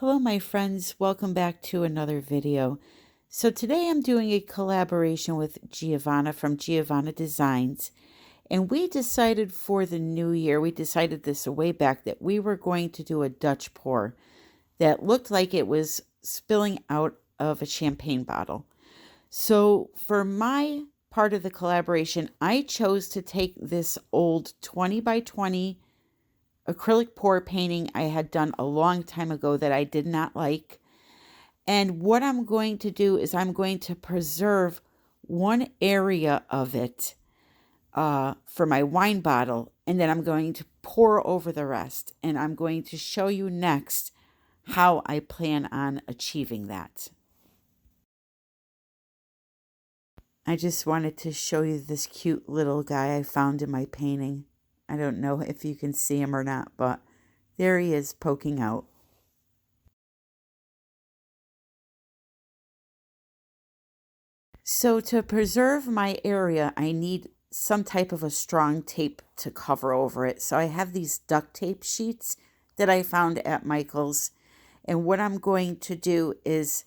Hello my friends, welcome back to another video. So today I'm doing a collaboration with Giavanna from Giavanna Designs, and we decided for the new year, we decided this a way back, that we were going to do a Dutch pour that looked like it was spilling out of a champagne bottle. So for my part of the collaboration, I chose to take this old 20 by 20 acrylic pour painting I had done a long time ago that I did not like. And what I'm going to do is I'm going to preserve one area of it for my wine bottle, and then I'm going to pour over the rest. And I'm going to show you next how I plan on achieving that. I just wanted to show you this cute little guy I found in my painting. I don't know if you can see him or not, but there he is poking out. So to preserve my area, I need some type of a strong tape to cover over it. So I have these duct tape sheets that I found at Michael's. And what I'm going to do is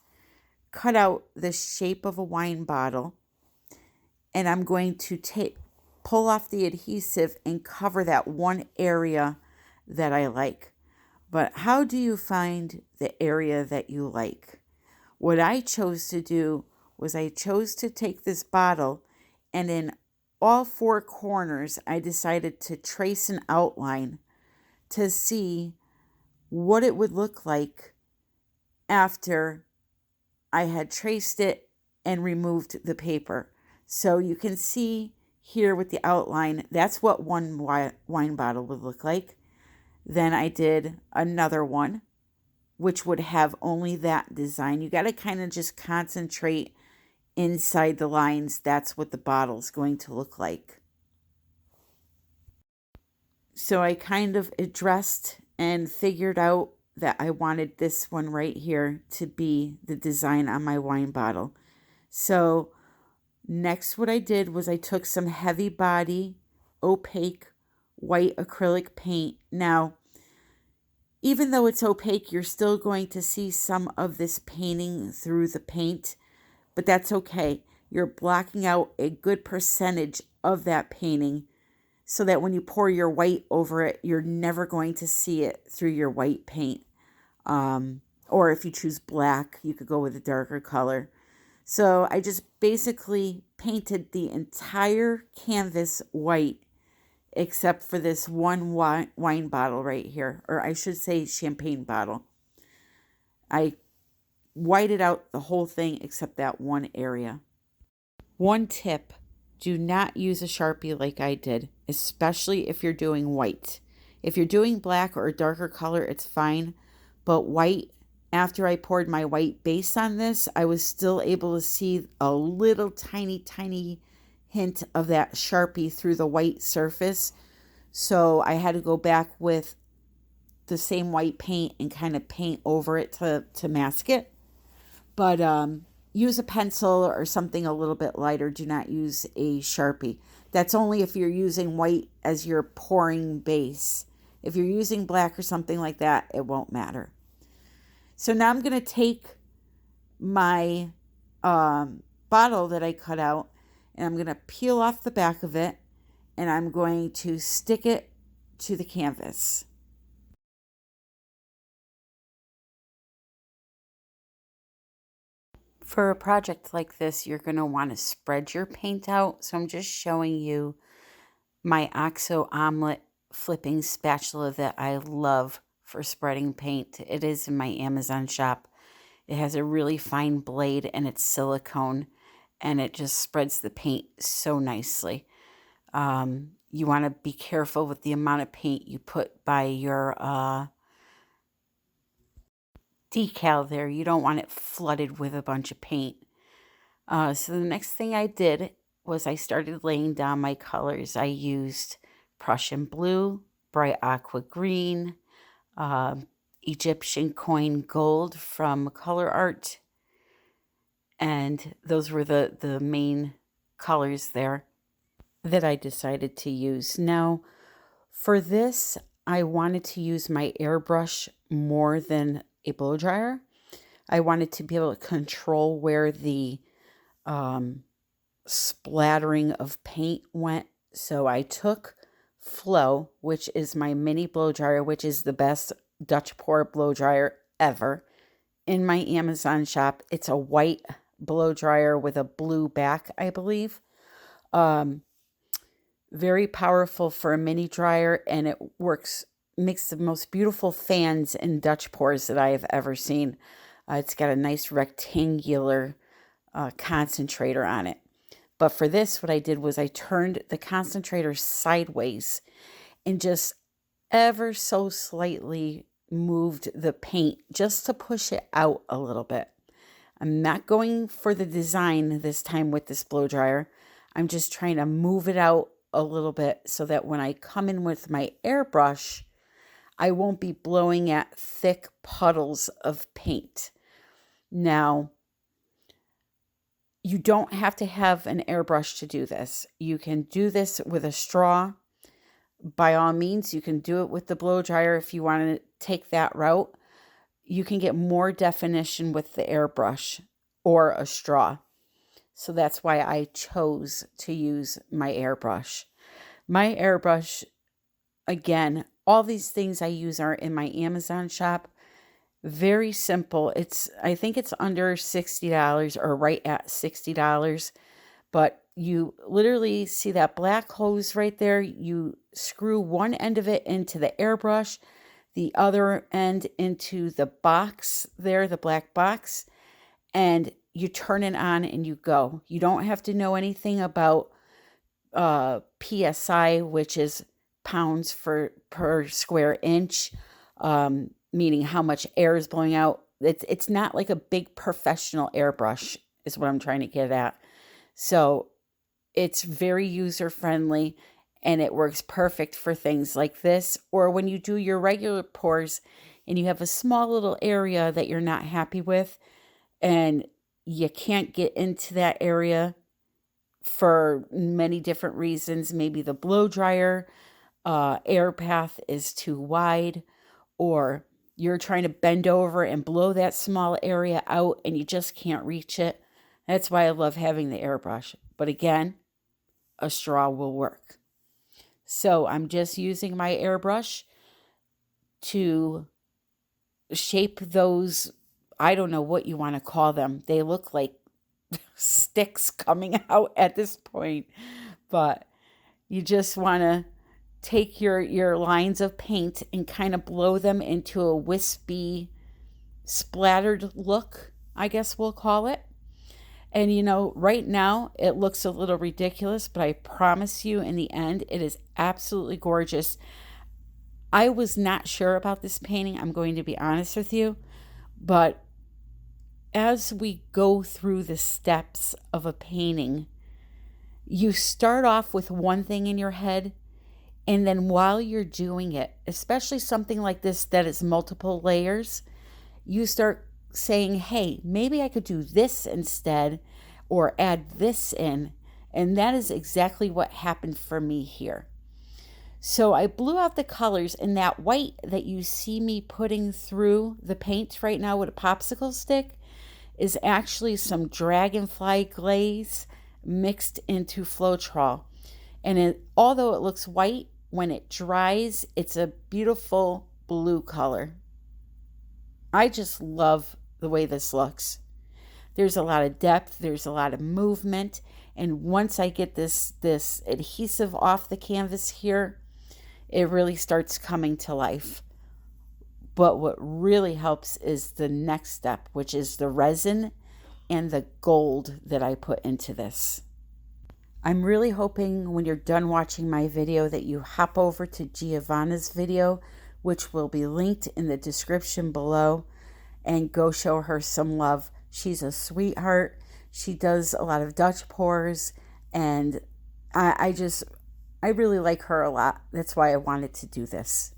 cut out the shape of a wine bottle. And I'm going to pull off the adhesive and cover that one area that I like. But how do you find the area that you like? What I chose to do was I chose to take this bottle, and in all four corners, I decided to trace an outline to see what it would look like after I had traced it and removed the paper. So you can see here with the outline, that's what one wine bottle would look like. Then I did another one, which would have only that design. You got to kind of just concentrate inside the lines. That's what the bottle's going to look like. So I kind of addressed and figured out that I wanted this one right here to be the design on my wine bottle. So next what I did was I took some heavy body, opaque, white acrylic paint. Now, even though it's opaque, you're still going to see some of this painting through the paint, but that's okay. You're blocking out a good percentage of that painting so that when you pour your white over it, you're never going to see it through your white paint. Or if you choose black, you could go with a darker color. So I just basically painted the entire canvas white except for this one wine bottle right here, or I should say champagne bottle. I whited out the whole thing except that one area. One tip, do not use a Sharpie like I did, especially if you're doing white. If you're doing black or a darker color, it's fine, but white, after I poured my white base on this, I was still able to see a little tiny hint of that Sharpie through the white surface. So I had to go back with the same white paint and kind of paint over it to mask it. But use a pencil or something a little bit lighter. Do not use a Sharpie. That's only if you're using white as your pouring base. If you're using black or something like that, it won't matter. So now I'm going to take my bottle that I cut out, and I'm going to peel off the back of it, and I'm going to stick it to the canvas. For a project like this, you're going to want to spread your paint out. So I'm just showing you my OXO omelet flipping spatula that I love for spreading paint. It is in my Amazon shop. It has a really fine blade and it's silicone, and it just spreads the paint so nicely. You want to be careful with the amount of paint you put by your decal there. You don't want it flooded with a bunch of paint. So the next thing I did was I started laying down my colors. I used Prussian blue, bright aqua green, Egyptian coin gold from Color Art, and those were the main colors there that I decided to use. Now, for this, I wanted to use my airbrush more than a blow dryer. I wanted to be able to control where the splattering of paint went. So I took Flow, which is my mini blow dryer, which is the best Dutch pour blow dryer ever, in my Amazon shop. It's a white blow dryer with a blue back, I believe. Very powerful for a mini dryer, and it makes the most beautiful fans and Dutch pours that I have ever seen. It's got a nice rectangular concentrator on it. But for this, what I did was I turned the concentrator sideways and just ever so slightly moved the paint just to push it out a little bit. I'm not going for the design this time with this blow dryer. I'm just trying to move it out a little bit so that when I come in with my airbrush, I won't be blowing at thick puddles of paint. Now, you don't have to have an airbrush to do this. You can do this with a straw. By all means, you can do it with the blow dryer if you want to take that route. You can get more definition with the airbrush or a straw. So that's why I chose to use my airbrush. My airbrush, again, all these things I use are in my Amazon shop. Very simple. I think it's under $60 or right at $60. But you literally see that black hose right there. You screw one end of it into the airbrush, the other end into the box there, the black box, and you turn it on and you go. You don't have to know anything about PSI, which is pounds per square inch, meaning how much air is blowing out. It's not like a big professional airbrush is what I'm trying to get at. So it's very user friendly and it works perfect for things like this, or when you do your regular pours and you have a small little area that you're not happy with and you can't get into that area for many different reasons. Maybe the blow dryer air path is too wide, or you're trying to bend over and blow that small area out and you just can't reach it. That's why I love having the airbrush. But again, a straw will work. So I'm just using my airbrush to shape those, I don't know what you want to call them. They look like sticks coming out at this point. But you just want to take your lines of paint and kind of blow them into a wispy, splattered look, I guess we'll call it. And you know, right now it looks a little ridiculous, but I promise you in the end, it is absolutely gorgeous. I was not sure about this painting, I'm going to be honest with you, but as we go through the steps of a painting, you start off with one thing in your head, and then while you're doing it, especially something like this that is multiple layers, you start saying, hey, maybe I could do this instead or add this in. And that is exactly what happened for me here. So I blew out the colors, and that white that you see me putting through the paint right now with a popsicle stick is actually some Dragon Fly Glaze mixed into Floetrol. And although it looks white, when it dries, it's a beautiful blue color. I just love the way this looks. There's a lot of depth, there's a lot of movement, and once I get this adhesive off the canvas here, it really starts coming to life. But what really helps is the next step, which is the resin and the gold that I put into this. I'm really hoping when you're done watching my video that you hop over to Giavanna's video, which will be linked in the description below, and go show her some love. She's a sweetheart. She does a lot of Dutch pours, and I really like her a lot. That's why I wanted to do this.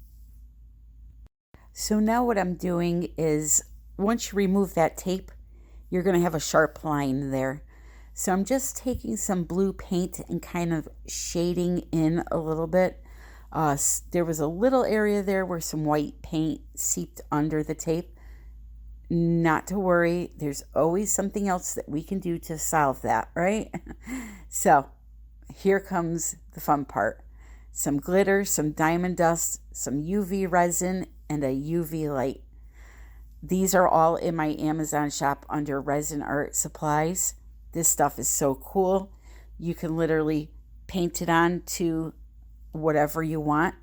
So now what I'm doing is, once you remove that tape, you're going to have a sharp line there. So I'm just taking some blue paint and kind of shading in a little bit. There was a little area there where some white paint seeped under the tape. not to worry. There's always something else that we can do to solve that, right? So here comes the fun part. Some glitter, some diamond dust, some UV resin, and a UV light. These are all in my Amazon shop under Resin Art Supplies. This stuff is so cool. You can literally paint it on to whatever you want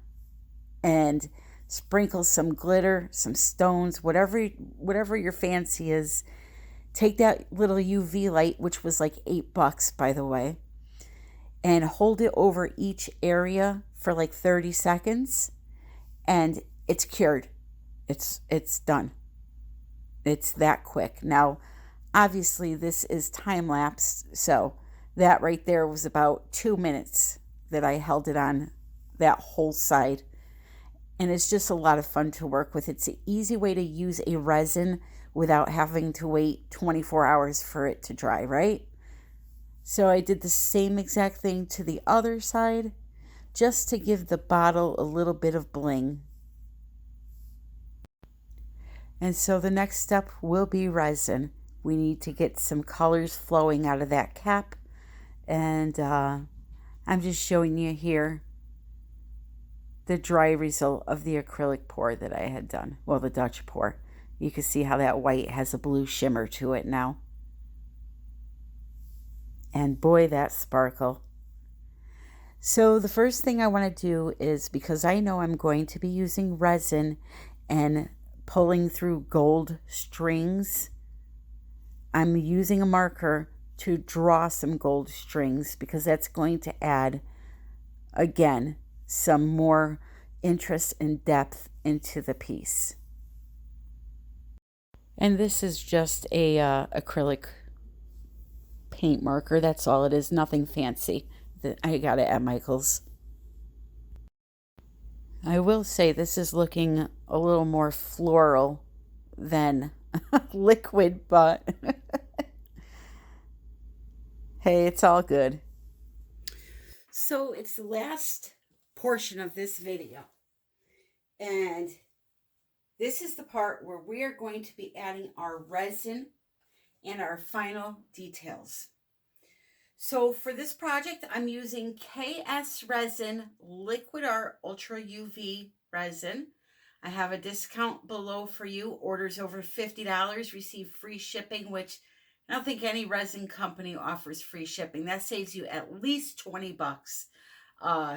and sprinkle some glitter, some stones, whatever your fancy is. Take that little UV light, which was like $8, by the way, and hold it over each area for like 30 seconds, and it's cured. It's done. It's that quick. Now, obviously, this is time-lapsed, so that right there was about 2 minutes that I held it on that whole side. And it's just a lot of fun to work with. It's an easy way to use a resin without having to wait 24 hours for it to dry, right? So I did the same exact thing to the other side, just to give the bottle a little bit of bling. And so the next step will be resin. We need to get some colors flowing out of that cap. And I'm just showing you here the dry result of the acrylic pour that I had done. Well, the Dutch pour. You can see how that white has a blue shimmer to it now. And boy, that sparkle. So the first thing I want to do is, because I know I'm going to be using resin and pulling through gold strings, I'm using a marker to draw some gold strings, because that's going to add, again, some more interest and depth into the piece. And this is just a acrylic paint marker. That's all it is. Nothing fancy. I got it at Michael's. I will say this is looking a little more floral than liquid, but hey, it's all good. So it's the last portion of this video, and this is the part where we are going to be adding our resin and our final details. So for this project, I'm using KS Resin Liquid Art Ultra UV Resin. I have a discount below for you. Orders over $50 receive free shipping, which I don't think any resin company offers free shipping. That saves you at least 20 bucks.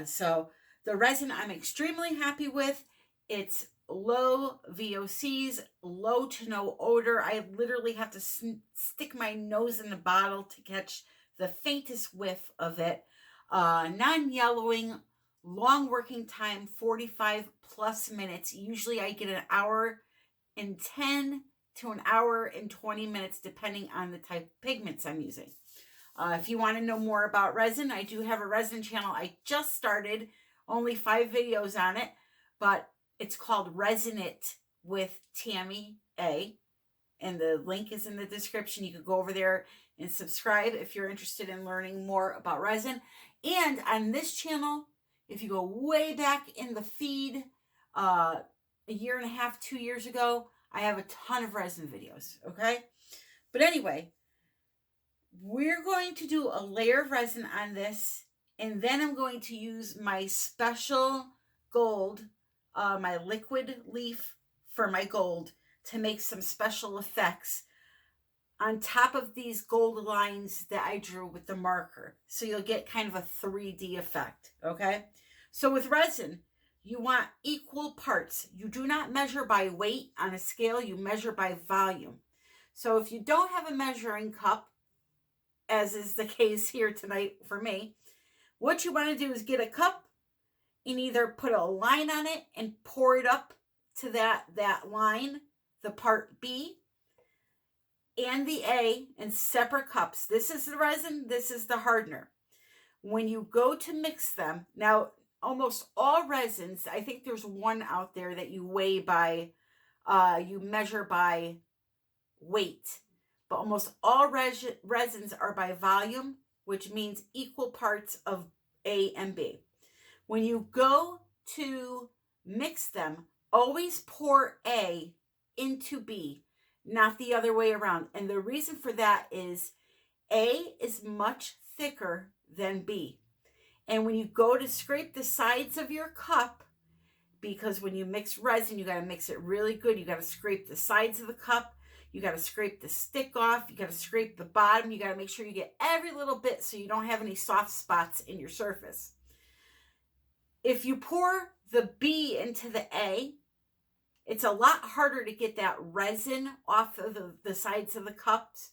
So the resin I'm extremely happy with. It's low VOCs, low to no odor. I literally have to stick my nose in the bottle to catch the faintest whiff of it. Non-yellowing, long working time, 45 plus minutes. Usually I get an hour and 10 to an hour and 20 minutes, depending on the type of pigments I'm using. If you want to know more about resin, I do have a resin channel. I just started, only 5 videos on it, but it's called Resin It with Tammy A. And the link is in the description. You can go over there and subscribe if you're interested in learning more about resin. And on this channel, if you go way back in the feed, a year and a half, 2 years ago, I have a ton of resin videos, okay? But anyway, we're going to do a layer of resin on this, and then I'm going to use my special gold, my liquid leaf for my gold, to make some special effects on top of these gold lines that I drew with the marker. So you'll get kind of a 3D effect, okay? So with resin, you want equal parts. You do not measure by weight on a scale, you measure by volume. So if you don't have a measuring cup, as is the case here tonight for me, what you want to do is get a cup and either put a line on it and pour it up to that line, the part B and the A, in separate cups. This is the resin, this is the hardener. When you go to mix them, now almost all resins, I think there's one out there that you weigh by, you measure by weight, but almost all resins are by volume, which means equal parts of A and B. When you go to mix them, always pour A into B. not the other way around. And the reason for that is A is much thicker than B. And when you go to scrape the sides of your cup, because when you mix resin, you got to mix it really good. You got to scrape the sides of the cup. You got to scrape the stick off. You got to scrape the bottom. You got to make sure you get every little bit so you don't have any soft spots in your surface. If you pour the B into the A, it's a lot harder to get that resin off of the sides of the cups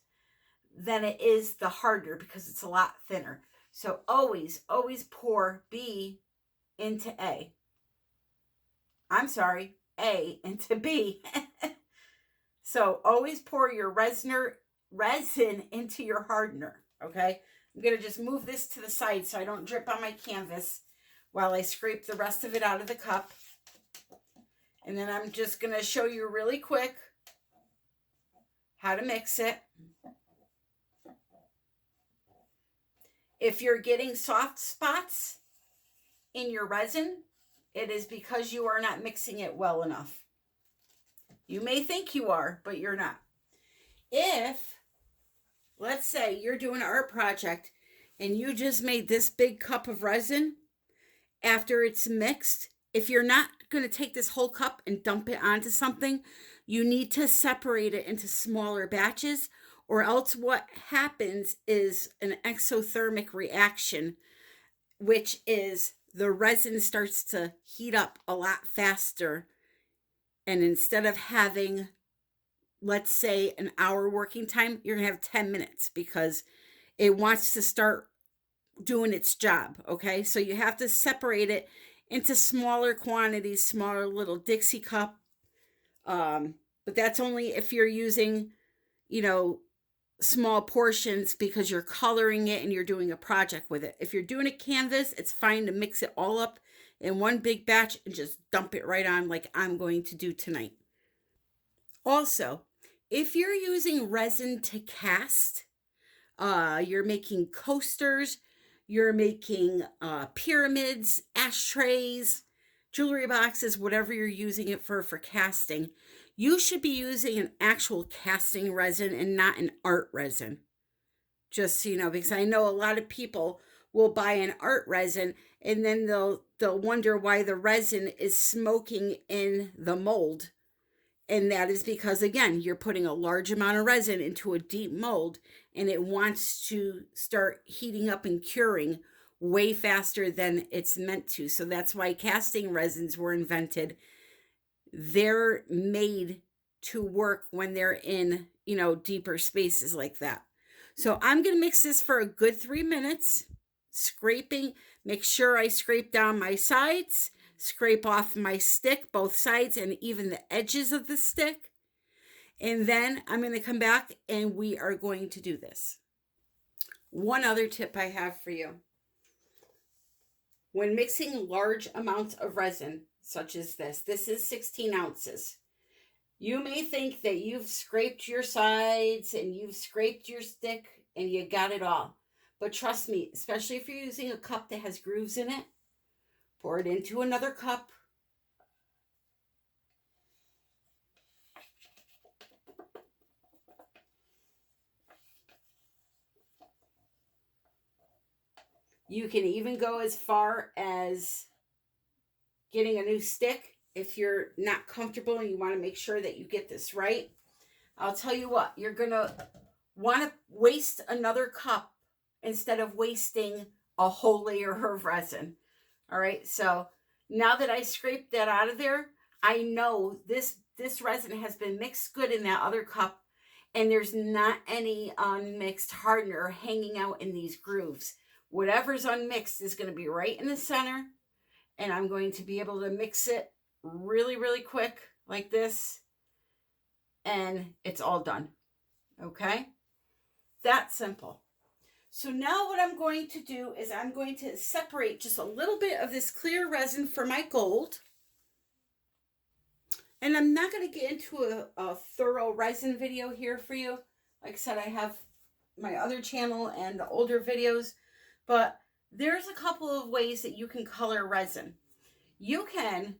than it is the harder, because it's a lot thinner. So always pour B into A. I'm sorry, A into B. So always pour your resin into your hardener, okay? I'm going to just move this to the side so I don't drip on my canvas while I scrape the rest of it out of the cup. And then I'm just going to show you really quick how to mix it. If you're getting soft spots in your resin, it is because you are not mixing it well enough. You may think you are, but you're not. If, let's say, you're doing an art project and you just made this big cup of resin, after it's mixed, if you're not going to take this whole cup and dump it onto something, you need to separate it into smaller batches, or else what happens is an exothermic reaction, which is the resin starts to heat up a lot faster. And instead of having, let's say, an hour working time, you're going to have 10 minutes because it wants to start doing its job, okay? So you have to separate it into smaller quantities, smaller little Dixie cup. But that's only if you're using, small portions because you're coloring it and you're doing a project with it. If you're doing a canvas, it's fine to mix it all up in one big batch and just dump it right on like I'm going to do tonight. Also, if you're using resin to cast, you're making coasters, you're making pyramids, ashtrays, jewelry boxes, whatever you're using it for casting, you should be using an actual casting resin and not an art resin. Just so you know, because I know a lot of people will buy an art resin and then they'll wonder why the resin is smoking in the mold. And that is because, again, you're putting a large amount of resin into a deep mold and it wants to start heating up and curing way faster than it's meant to. So that's why casting resins were invented. They're made to work when they're in, deeper spaces like that. So I'm going to mix this for a good 3 minutes, scraping. Make sure I scrape down my sides, scrape off my stick, both sides, and even the edges of the stick. And then I'm going to come back and we are going to do this. One other tip I have for you. When mixing large amounts of resin, such as this is 16 ounces. You may think that you've scraped your sides and you've scraped your stick and you got it all. But trust me, especially if you're using a cup that has grooves in it, pour it into another cup. You can even go as far as getting a new stick if you're not comfortable and you want to make sure that you get this right. I'll tell you what, you're going to want to waste another cup instead of wasting a whole layer of resin. All right, so now that I scraped that out of there, I know this resin has been mixed good in that other cup and there's not any unmixed hardener hanging out in these grooves. Whatever's unmixed is going to be right in the center, and I'm going to be able to mix it really, really quick like this, and it's all done. Okay? That simple. So now what I'm going to do is I'm going to separate just a little bit of this clear resin for my gold. And I'm not going to get into a thorough resin video here for you. Like I said, I have my other channel and older videos. But there's a couple of ways that you can color resin. You can,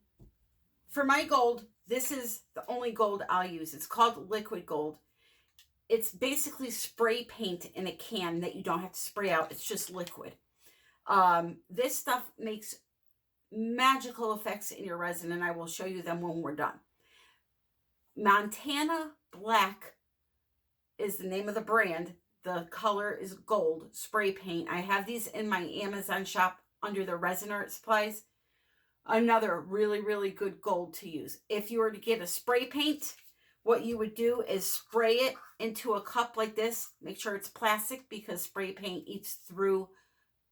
for my gold, this is the only gold I'll use. It's called liquid gold. It's basically spray paint in a can that you don't have to spray out. It's just liquid. This stuff makes magical effects in your resin, and I will show you them when we're done. Montana Black is the name of the brand. The color is gold spray paint. I have these in my Amazon shop under the Resin Art Supplies. Another really, really good gold to use. If you were to get a spray paint, what you would do is spray it into a cup like this. Make sure it's plastic because spray paint eats through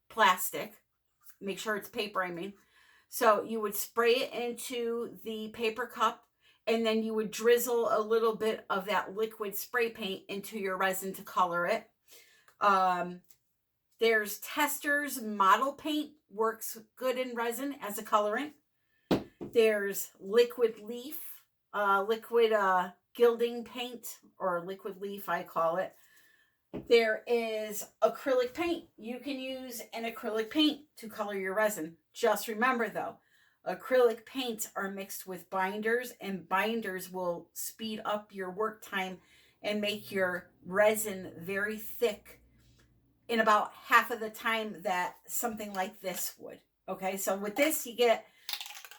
plastic. Make sure it's paper, I mean. So you would spray it into the paper cup, and then you would drizzle a little bit of that liquid spray paint into your resin to color it. There's Tester's Model Paint, works good in resin as a colorant. There's Liquid Leaf, liquid gilding paint, or liquid leaf I call it. There is acrylic paint. You can use an acrylic paint to color your resin. Just remember though, acrylic paints are mixed with binders, and binders will speed up your work time and make your resin very thick in about half of the time that something like this would. Okay, so with this, you get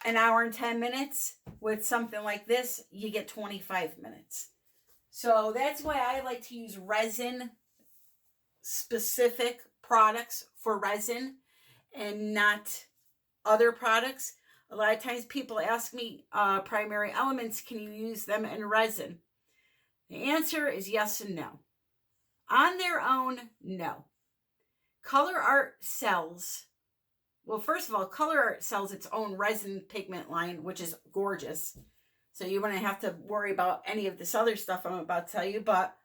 an hour and 10 minutes. With something like this, you get 25 minutes. So that's why I like to use resin specific products for resin and not other products. A lot of times people ask me, primary elements, can you use them in resin? The answer is yes and no. On their own, no. Color Art sells, well, first of all, Color Art sells its own resin pigment line, which is gorgeous. So you wouldn't have to worry about any of this other stuff I'm about to tell you, but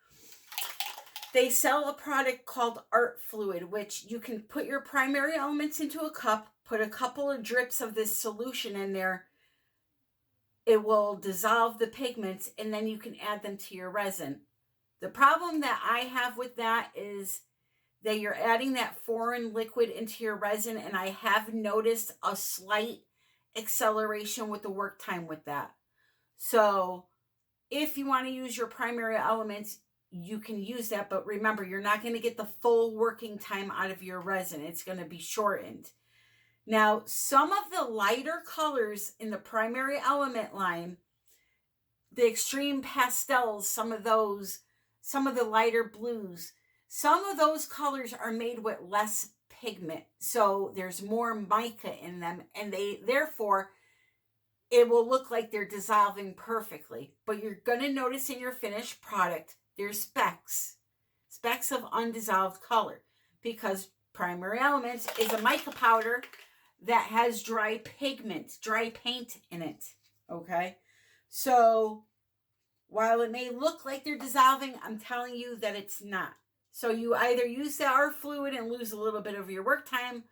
they sell a product called Art Fluid, which you can put your primary elements into a cup, put a couple of drips of this solution in there. It will dissolve the pigments, and then you can add them to your resin. The problem that I have with that is that you're adding that foreign liquid into your resin, and I have noticed a slight acceleration with the work time with that. So if you want to use your primary elements, you can use that, but remember, you're not going to get the full working time out of your resin. It's going to be shortened. Now, some of the lighter colors in the primary element line, the extreme pastels, some of the lighter blues, some of those colors are made with less pigment. So there's more mica in them, and therefore it will look like they're dissolving perfectly. But you're going to notice in your finished product, there's specks of undissolved color, because primary elements is a mica powder that has dry pigment, dry paint in it. Okay. So while it may look like they're dissolving, I'm telling you that it's not. So you either use the Art Fluid and lose a little bit of your work time,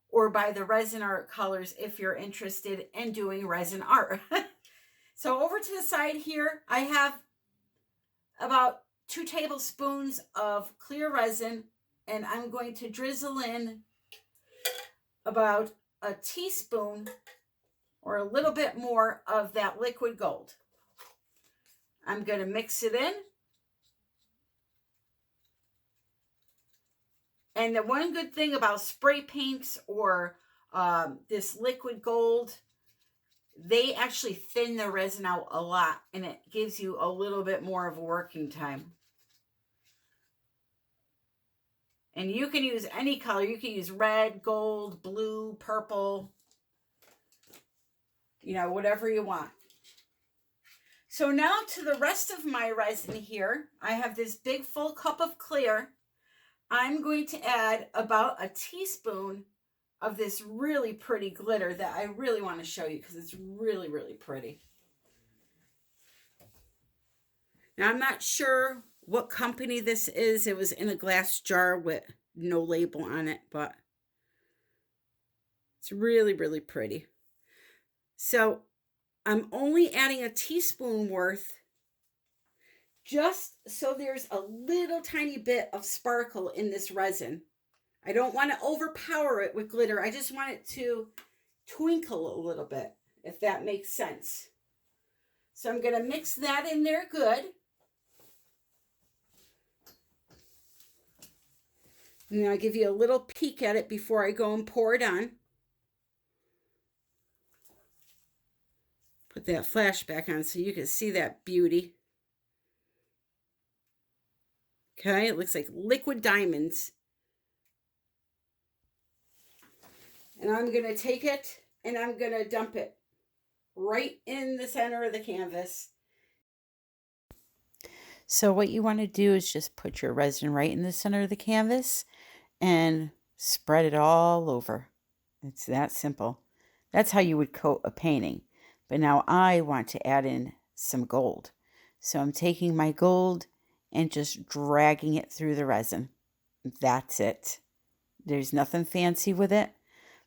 or buy the Resin Art colors if you're interested in doing resin art. So over to the side here, I have about 2 tablespoons of clear resin, and I'm going to drizzle in about a teaspoon or a little bit more of that liquid gold. I'm going to mix it in. And the one good thing about spray paints or this liquid gold, they actually thin the resin out a lot, and it gives you a little bit more of a working time. And you can use any color. You can use red, gold, blue, purple, you know, whatever you want. So now to the rest of my resin here. I have this big full cup of clear. I'm going to add about a teaspoon of this really pretty glitter that I really want to show you because it's really, really pretty. Now, I'm not sure what company this is. It was in a glass jar with no label on it, but it's really, really pretty. So I'm only adding a teaspoon worth, just so there's a little tiny bit of sparkle in this resin. I don't want to overpower it with glitter. I just want it to twinkle a little bit, if that makes sense. So I'm going to mix that in there good. And I'll give you a little peek at it before I go and pour it on. Put that flashback on so you can see that beauty. Okay, it looks like liquid diamonds. And I'm going to take it and I'm going to dump it right in the center of the canvas. So what you want to do is just put your resin right in the center of the canvas and spread it all over. It's that simple. That's how you would coat a painting. But now I want to add in some gold. So I'm taking my gold and just dragging it through the resin. That's it. There's nothing fancy with it,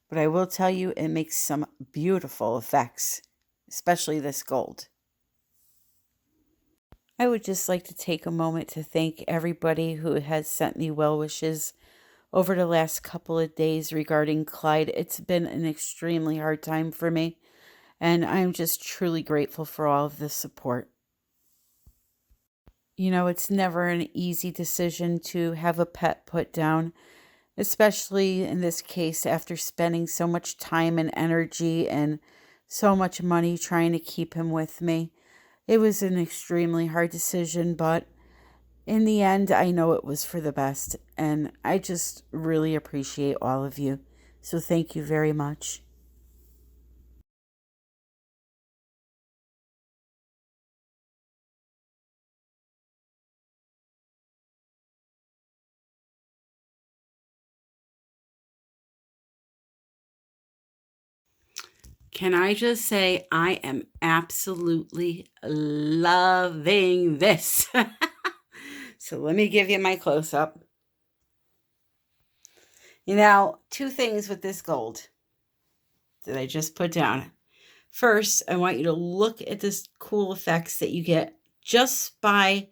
but I will tell you it makes some beautiful effects, especially this gold. I would just like to take a moment to thank everybody who has sent me well wishes over the last couple of days regarding Clyde. It's been an extremely hard time for me, and I'm just truly grateful for all of the support. You know, it's never an easy decision to have a pet put down, especially in this case after spending so much time and energy and so much money trying to keep him with me. It was an extremely hard decision, but in the end, I know it was for the best, and I just really appreciate all of you. So thank you very much. Can I just say I am absolutely loving this. So let me give you my close-up. You know, two things with this gold that I just put down. First, I want you to look at this cool effects that you get just by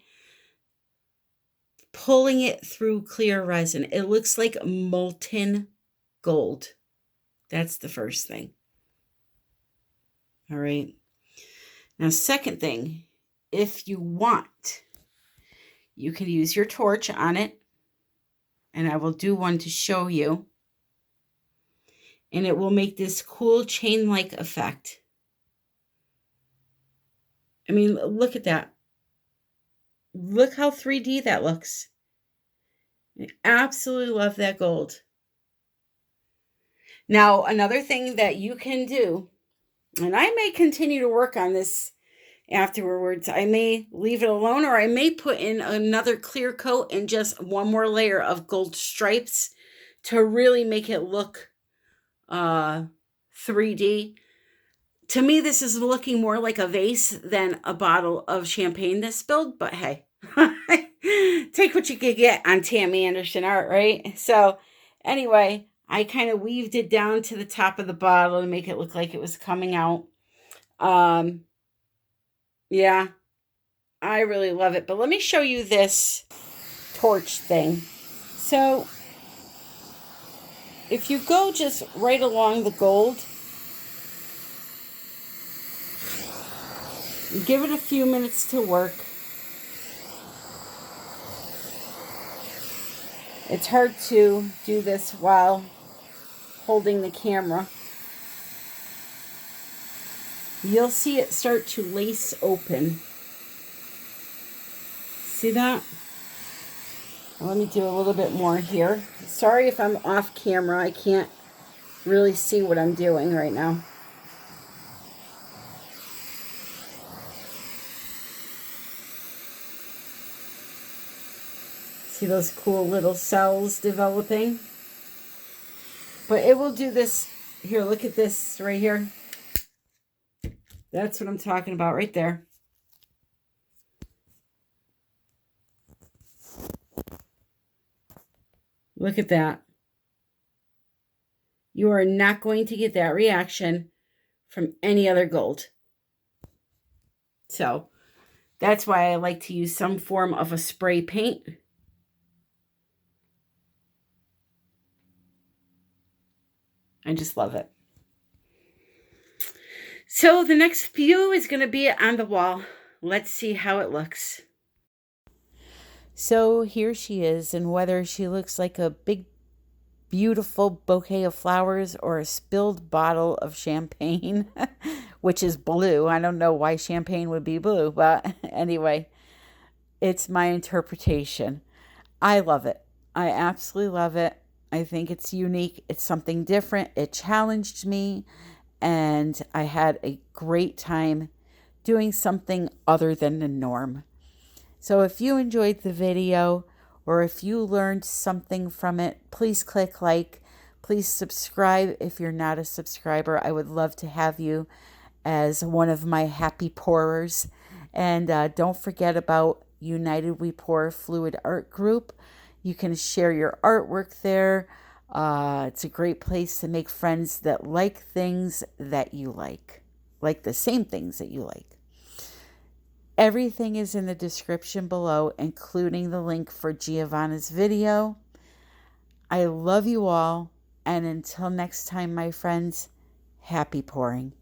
pulling it through clear resin. It looks like molten gold. That's the first thing. All right. Now, second thing, if you want, you can use your torch on it, and I will do one to show you. And it will make this cool chain-like effect. I mean, look at that. Look how 3D that looks. I absolutely love that gold. Now, another thing that you can do, and I may continue to work on this afterwards. I may leave it alone, or I may put in another clear coat and just one more layer of gold stripes to really make it look 3D. To me, this is looking more like a vase than a bottle of champagne this build, but hey, take what you could get on Tammy Anderson art, right? So anyway, I kind of weaved it down to the top of the bottle to make it look like it was coming out. Yeah, I really love it. But let me show you this torch thing. So if you go just right along the gold, give it a few minutes to work. It's hard to do this while holding the camera. You'll see it start to lace open. See that? Let me do a little bit more here. Sorry if I'm off camera. I can't really see what I'm doing right now. See those cool little cells developing? But it will do this. Here, look at this right here. That's what I'm talking about right there. Look at that. You are not going to get that reaction from any other gold. So that's why I like to use some form of a spray paint. I just love it. So the next view is going to be on the wall. Let's see how it looks. So here she is, and whether she looks like a big, beautiful bouquet of flowers or a spilled bottle of champagne, which is blue. I don't know why champagne would be blue, but anyway, it's my interpretation. I love it. I absolutely love it. I think it's unique. It's something different. It challenged me, and I had a great time doing something other than the norm. So if you enjoyed the video or if you learned something from it, please click like. Please subscribe if you're not a subscriber. I would love to have you as one of my happy pourers. And don't forget about United We Pour Fluid Art Group. You can share your artwork there. It's a great place to make friends that like things that you like the same things that you like. Everything is in the description below, including the link for Giavanna's video. I love you all, and until next time, my friends, happy pouring.